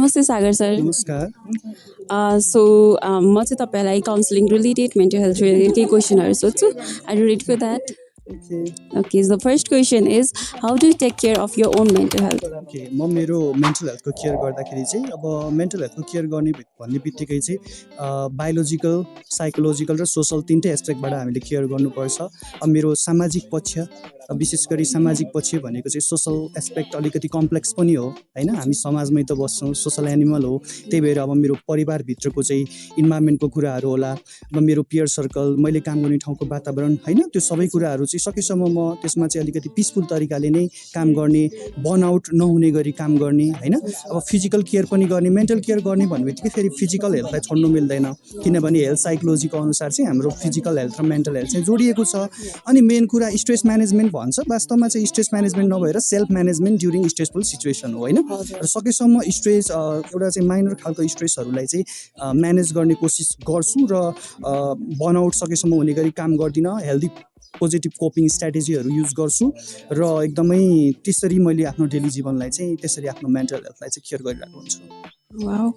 नमस्ते सागर सर। नमस्कार। सो म चाहिँ तपाईँलाई counselling related mental health related केही क्वेसनहरू सोध्छु। Are you ready for that? Okay, so the first question is, how do you take care of your own mental health? Okay, म मेरो मेन्टल हेल्थको केयर गर्दाखेरि चाहिँ अब मेन्टल हेल्थको केयर गर्ने भन्ने बित्तिकै चाहिँ बायोलोजिकल, साइकोलोजिकल र सोसल तिनटै एस्पेक्टबाट हामीले केयर गर्नुपर्छ। अब मेरो सामाजिक पक्ष, विशेष गरी सामाजिक पक्ष भनेको चाहिँ सोसल एस्पेक्ट अलिकति कम्प्लेक्स पनि हो होइन। हामी समाजमै त बस्छौँ, सोसल एनिमल हो। त्यही भएर अब मेरो परिवारभित्रको चाहिँ इन्भाइरोमेन्टको कुराहरू होला, अब मेरो पियर सर्कल, मैले काम गर्ने ठाउँको वातावरण होइन, त्यो सबै कुराहरू चाहिँ सकेसम्म म त्यसमा चाहिँ अलिकति पिसफुल तरिकाले नै काम गर्ने, बर्नआउट नहुने गरी काम गर्ने होइन। अब फिजिकल केयर पनि गर्ने, मेन्टल केयर गर्ने भन्ने बित्तिकै फेरि फिजिकल हेल्थलाई छोड्नु मिल्दैन, किनभने हेल्थ साइकोलोजीको अनुसार चाहिँ हाम्रो फिजिकल हेल्थ र मेन्टल हेल्थ चाहिँ जोडिएको छ। अनि मेन कुरा स्ट्रेस म्यानेजमेन्ट भन्छ, वास्तवमा चाहिँ स्ट्रेस म्यानेजमेन्ट नभएर self management during stressful situation हो होइन। र सकेसम्म स्ट्रेस एउटा चाहिँ माइनर खालको स्ट्रेसहरूलाई चाहिँ म्यानेज गर्ने कोसिस गर्छु र बर्नआउट सकेसम्म हुने गरी काम गर्दिनँ। हेल्दी पोजिटिभ कोपिङ स्ट्राटेजीहरू युज गर्छु र एकदमै त्यसरी मैले आफ्नो डेली जीवनलाई चाहिँ त्यसरी आफ्नो मेन्टल हेल्थलाई चाहिँ केयर गरिरहेको हुन्छु। वाउ।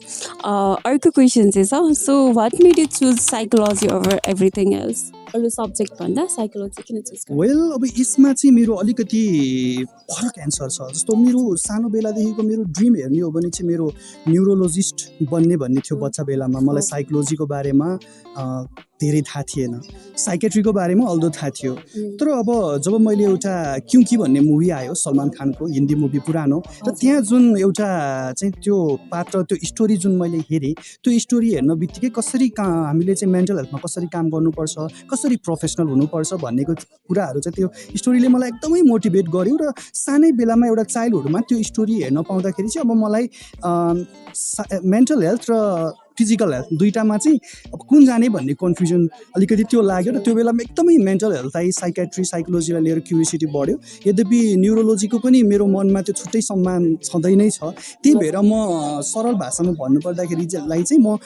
अर्को क्वेसन चाहिँ छ, so what made you choose psychology over everything else? अरू सब्जेक्ट भन्दा साइकोलोजी किन चुज गर्नु? वेल, अब यसमा चाहिँ मेरो अलिकति फरक एन्सर छ। जस्तो मेरो सानो बेलादेखिको मेरो ड्रिम हेर्ने हो भने चाहिँ मेरो न्युरोलोजिस्ट बन्ने भन्ने थियो बच्चा बेलामा। मलाई साइकोलोजीको बारेमा धेरै थाहा थिएन, साइकेट्रीको बारेमा अल्दो थाहा थियो। तर अब जब मैले एउटा क्योंकि भन्ने मुभी आयो सलमान खानको, हिन्दी मुभी पुरानो, र त्यहाँ जुन एउटा चाहिँ त्यो पात्र, त्यो स्टोरी जुन मैले हेरेँ, त्यो स्टोरी हेर्न बित्तिकै कसरी हामीले चाहिँ मेन्टल हेल्थमा कसरी काम गर्नुपर्छ, कसरी प्रोफेसनल हुनुपर्छ भन्नेको कुराहरू चाहिँ त्यो स्टोरीले मलाई एकदमै मोटिभेट गर्यो। र सानै बेलामा एउटा चाइल्डहुडमा त्यो स्टोरी हेर्न पाउँदाखेरि चाहिँ अब मलाई मेन्टल हेल्थ र फिजिकल हेल्थ दुईटामा चाहिँ अब कुन जाने भन्ने कन्फ्युजन अलिकति त्यो लाग्यो। र त्यो बेलामा एकदमै मेन्टल हेल्थलाई, साइकेट्री, साइकोलोजीलाई लिएर क्युरियोसिटी बढ्यो। यद्यपि न्युरोलोजीको पनि मेरो मनमा त्यो छुट्टै सम्मान छँदै नै छ। त्यही भएर म सरल भाषामा भन्नुपर्दाखेरि चाहिँ म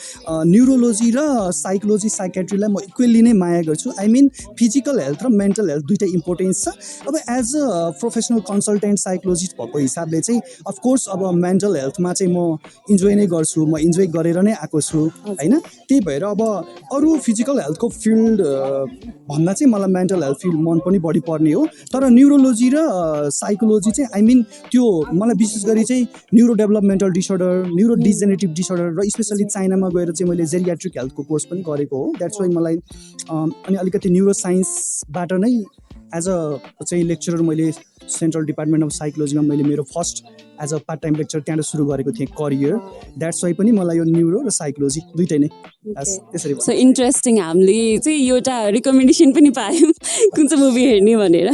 न्युरोलोजी र साइकोलोजी, साइकेट्रीलाई म इक्वेली नै माया गर्छु। आई मिन फिजिकल हेल्थ र मेन्टल हेल्थ दुइटै इम्पोर्टेन्स छ। अब as a professional consultant psychologist भएको हिसाबले चाहिँ अफकोर्स अब मेन्टल हेल्थमा चाहिँ म इन्जोय नै गर्छु, म इन्जोय गरेर नै आएको छु होइन। त्यही भएर अब अरू फिजिकल हेल्थको फिल्ड भन्दा चाहिँ मलाई मेन्टल हेल्थ फिल्ड मन पनि बढी पर्ने हो। तर न्युरोलोजी र साइकोलोजी चाहिँ आई मिन त्यो मलाई विशेष गरी चाहिँ neuro developmental disorder, neuro degenerative disorder र स्पेसली चाइनामा गएर चाहिँ मैले जेरियाट्रिक हेल्थको कोर्स पनि गरेको हो। द्याट्स वाइ मलाई अनि अलिकति न्युरो साइन्सबाट नै एज अ चाहिँ लेक्चरर मैले सेन्ट्रल डिपार्टमेन्ट अफ साइकोलोजीमा मैले मेरो first as a part time lecture त्यहाँबाट सुरु गरेको थिएँ करियर। द्याट्स वाइ पनि मलाई यो न्युरो र साइकोलोजी दुइटै नै त्यसरी। सो इन्ट्रेस्टिङ, हामीले चाहिँ एउटा रिकमेन्डेसन पनि पायौँ कुन चाहिँ मुभी हेर्ने भनेर।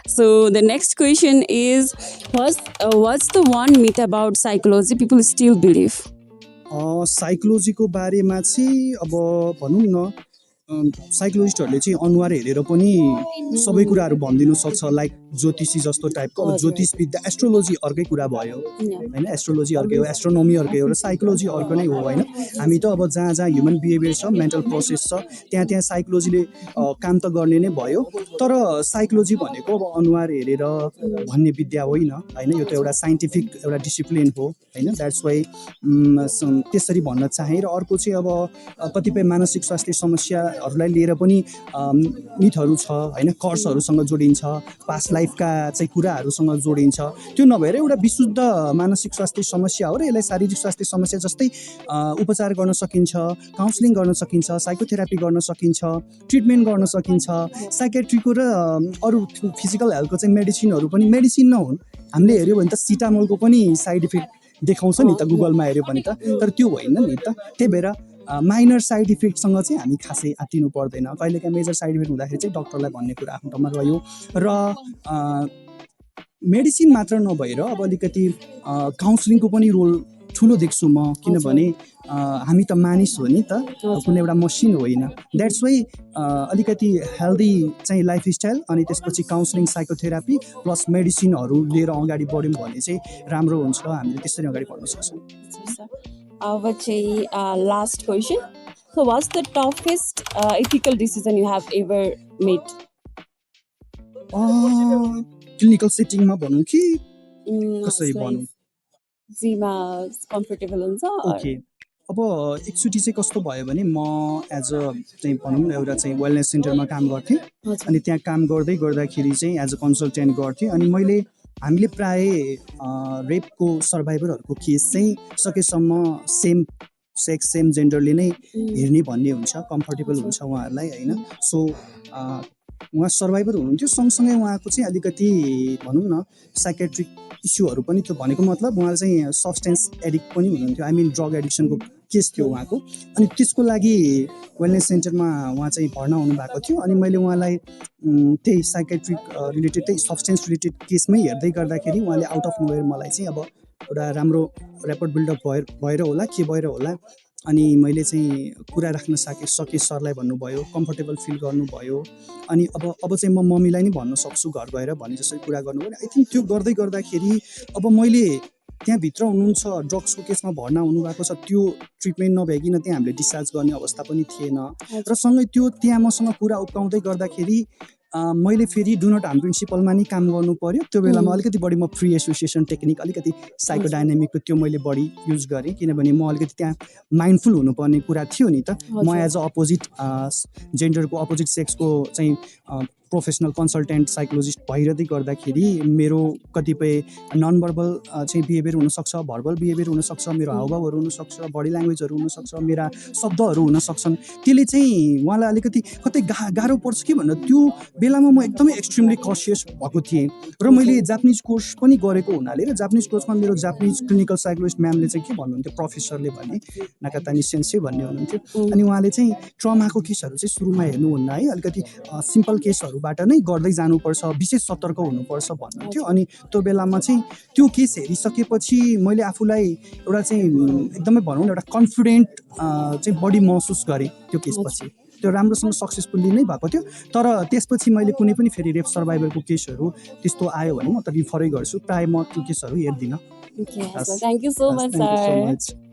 So the next question is, what's the one myth about psychology people still believe? साइकोलोजीको बारेमा चाहिँ अब भनौँ न, साइकोलोजिस्टहरूले चाहिँ अनुहार हेरेर पनि सबै कुराहरू भनिदिनु सक्छ, लाइक ज्योतिषी जस्तो टाइपको। अब ज्योतिष विद्या, एस्ट्रोलोजी अर्कै कुरा भयो होइन, एस्ट्रोलोजी अर्कै हो, एस्ट्रोनोमी अर्कै हो, र साइकोलोजी अर्को नै हो होइन। हामी त अब जहाँ जहाँ ह्युमन बिहेभियर छ, मेन्टल प्रोसेस छ, त्यहाँ त्यहाँ साइकोलोजीले काम त गर्ने नै भयो। तर साइकोलोजी भनेको अब अनुहार हेरेर भन्ने विद्या होइन होइन, यो त एउटा साइन्टिफिक एउटा डिसिप्लिन हो होइन। द्याट्स वाइ त्यसरी भन्न चाहेँ। र अर्को चाहिँ अब कतिपय मानसिक स्वास्थ्य समस्याहरूलाई लिएर पनि मिथहरू छ होइन, कर्सहरूसँग जोडिन्छ, पास्ट लाइफका चाहिँ कुराहरूसँग जोडिन्छ। त्यो नभएर एउटा विशुद्ध मानसिक स्वास्थ्य समस्या हो र यसलाई शारीरिक स्वास्थ्य समस्या जस्तै उपचार गर्न सकिन्छ, काउन्सिलिङ गर्न सकिन्छ, साइकोथेरापी गर्न सकिन्छ, ट्रिटमेन्ट गर्न सकिन्छ। साइकेट्रीको र अरू फिजिकल हेल्थको चाहिँ मेडिसिनहरू पनि मेडिसिन नहुन्। हामीले हेऱ्यो भने त सिटामोलको पनि साइड इफेक्ट देखाउँछ नि त गुगलमा हेऱ्यो भने त, तर त्यो होइन नि त। त्यही भएर माइनर साइड इफेक्टसँग चाहिँ हामी खासै आत्तिनु पर्दैन। कहिलेकाहीँ मेजर साइड इफेक्ट हुँदाखेरि चाहिँ डक्टरलाई भन्ने कुरा आफ्नो ठाउँमा रह्यो। र मेडिसिन मात्र नभएर अब अलिकति काउन्सिलिङको पनि रोल ठुलो देख्छु म, किनभने हामी त मानिस हो नि त, कुनै एउटा मसिन होइन। द्याट्स वाइ अलिकति हेल्दी चाहिँ लाइफस्टाइल अनि त्यसपछि काउन्सिलिङ, साइकोथेरापी प्लस मेडिसिनहरू लिएर अगाडि बढ्यौँ भने चाहिँ राम्रो हुन्छ। हामीले त्यसरी अगाडि बढ्न सक्छौँ। अब चाहिँ last question, so what's the toughest ethical decision you have ever made? Clinical सेटिङमा भनौँ कि कसरी भनौँ? जीमा कम्फर्टेबल हुन्छ ओके अब एकचोटि चाहिँ कस्तो भयो भने म एज अ चाहिँ भनौँ न एउटा चाहिँ वेलनेस सेन्टरमा काम गर्थेँ अनि त्यहाँ काम गर्दै गर्दाखेरि चाहिँ एज अ कन्सल्टेन्ट गर्थेँ अनि हामीले प्राय रेपको सर्भाइभरहरूको केस चाहिँ सकेसम्म सेम सेक्स सेम जेन्डरले नै हेर्ने भन्ने हुन्छ कम्फर्टेबल हुन्छ उहाँहरूलाई होइन सो उहाँ सर्भाइभर हुनुहुन्थ्यो सँगसँगै उहाँको चाहिँ अलिकति भनौँ न साइकेट्रिक इस्युहरू पनि थियो भनेको मतलब उहाँ चाहिँ सब्सटेन्स एडिक्ट पनि हुनुहुन्थ्यो आई मिन ड्रग एडिक्सनको केस थियो उहाँको अनि त्यसको लागि वेलनेस सेन्टरमा उहाँ चाहिँ भर्ना हुनुभएको थियो अनि मैले उहाँलाई त्यही साइकेट्रिक रिलेटेड त्यही सब्सटेन्स रिलेटेड केसमै हेर्दै गर्दाखेरि उहाँले आउट अफ नोवेयर मलाई चाहिँ अब एउटा राम्रो ऱ्यापर बिल्डअप भएर होला के भएर होला अनि मैले चाहिँ कुरा राख्न सकेँ सरलाई भन्नुभयो कम्फर्टेबल फिल गर्नुभयो अनि अब चाहिँ म मम्मीलाई नै भन्न सक्छु घर गएर भने जसरी कुरा गर्नुभयो आई थिङ्क त्यो गर्दै गर्दाखेरि अब मैले त्यहाँभित्र हुनुहुन्छ ड्रग्सको केसमा भर्ना हुनुभएको छ त्यो ट्रिटमेन्ट नभइकन त्यहाँ हामीले डिस्चार्ज गर्ने अवस्था पनि थिएन र सँगै त्यो त्यहाँ मसँग कुरा उक्काउँदै गर्दाखेरि मैले फेरि डु नट हार्म प्रिन्सिपलमा नि काम गर्नु पर्यो त्यो बेलामा अलिकति बढी म फ्री एसोसिएसन टेक्निक अलिकति साइकोडाइनामिकको त्यो मैले बढी युज गरेँ किनभने म अलिकति त्यहाँ माइन्डफुल हुनुपर्ने कुरा थियो नि त म एज अ अपोजिट जेन्डरको अपोजिट सेक्सको चाहिँ प्रोफेसनल कन्सल्टेन्ट साइकोलोजिस्ट भइरहँदै गर्दाखेरि मेरो कतिपय नन भर्बल चाहिँ बिहेभियर हुनसक्छ भर्बल बिहेभियर हुनसक्छ मेरो हावभावहरू हुनसक्छ बडी ल्याङ्ग्वेजहरू हुनसक्छ मेरा शब्दहरू हुनसक्छन् त्यसले चाहिँ उहाँलाई अलिकति कतै गाह्रो पर्छ कि भनेर त्यो बेलामा म एकदमै एक्सट्रिमली कसियस भएको थिएँ र मैले जापानिज कोर्स पनि गरेको हुनाले र जापानिज कोर्समा मेरो जापानिज क्लिनिकल साइकोलोजिस्ट म्यामले चाहिँ के भन्नुहुन्थ्यो प्रोफेसरले भने नाकातानी सेन्से भन्ने हुनुहुन्थ्यो अनि उहाँले चाहिँ ट्रमाको केसहरू चाहिँ सुरुमा हेर्नुहुन्न है अलिकति सिम्पल केसहरूबाट नै गर्दै जानुपर्छ विशेष सतर्क हुनुपर्छ भन्नुहुन्थ्यो अनि त्यो बेलामा चाहिँ त्यो केस हेरिसकेपछि मैले आफूलाई एउटा चाहिँ एकदमै भनौँ न एउटा कन्फिडेन्ट चाहिँ बढी महसुस गरेँ त्यो केसपछि त्यो राम्रोसँग सक्सेसफुल्ली नै भएको थियो तर त्यसपछि मैले कुनै पनि फेरि रेप सर्भाइभरको केसहरू त्यस्तो आयो भने म त रिफरै गर्छु प्रायः म त्यो केसहरू हेर्दिनँ thank you so much sir